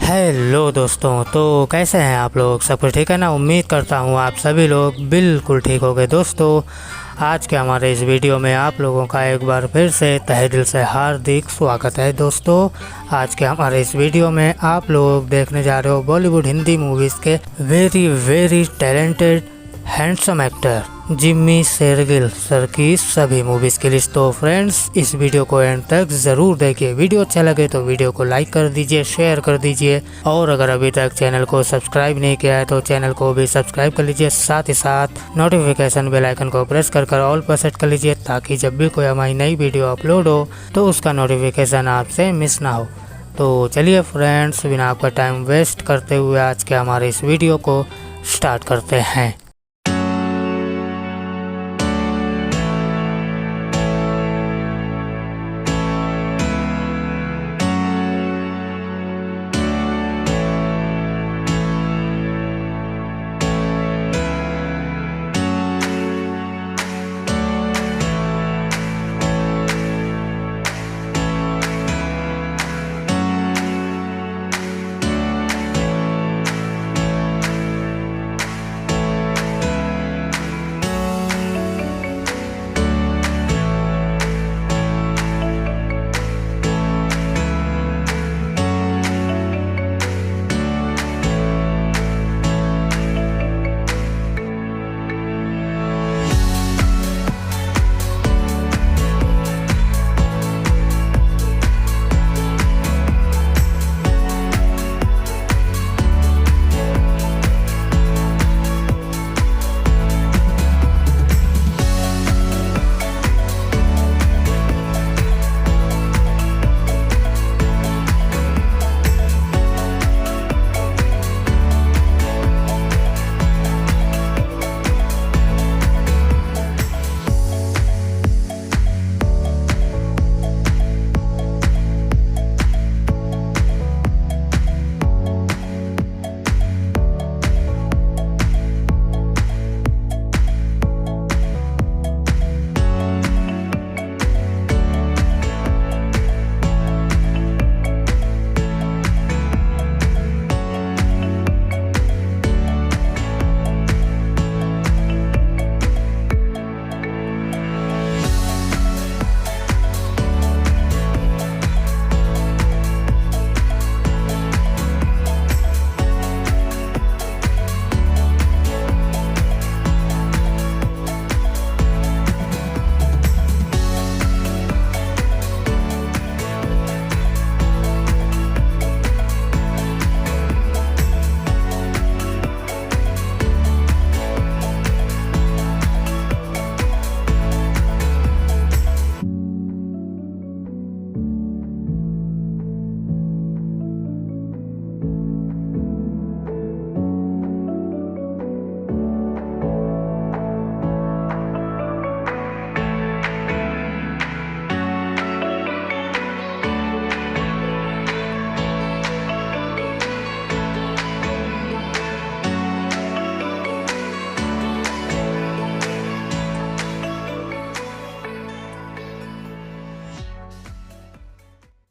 Hello दोस्तों, तो कैसे हैं आप लोग। सब कुछ ठीक है ना। उम्मीद करता हूँ आप सभी लोग बिल्कुल ठीक हो गए। दोस्तों, आज के हमारे इस वीडियो में आप लोगों का एक बार फिर से तहे दिल से हार्दिक स्वागत है। दोस्तों, आज के हमारे इस वीडियो में आप लोग देखने जा रहे हो बॉलीवुड हिंदी मूवीज़ के very talented handsome actor Jimmy Shergill sir की सभी मूवीज़ की लिस्ट। तो फ्रेंड्स, इस वीडियो को एंड तक ज़रूर देखिए। वीडियो अच्छा लगे तो वीडियो को लाइक कर दीजिए, शेयर कर दीजिए, और अगर अभी तक चैनल को सब्सक्राइब नहीं किया है तो चैनल को भी सब्सक्राइब कर लीजिए। साथ ही साथ नोटिफिकेशन बेल आइकन को प्रेस कर ऑल पर सेट कर लीजिए, ताकि जब भी कोई हमारी नई वीडियो अपलोड हो तो उसका नोटिफिकेशन आपसे मिस ना हो। तो चलिए फ्रेंड्स, बिना आपका टाइम वेस्ट करते हुए आज के हमारे इस वीडियो को स्टार्ट करते हैं।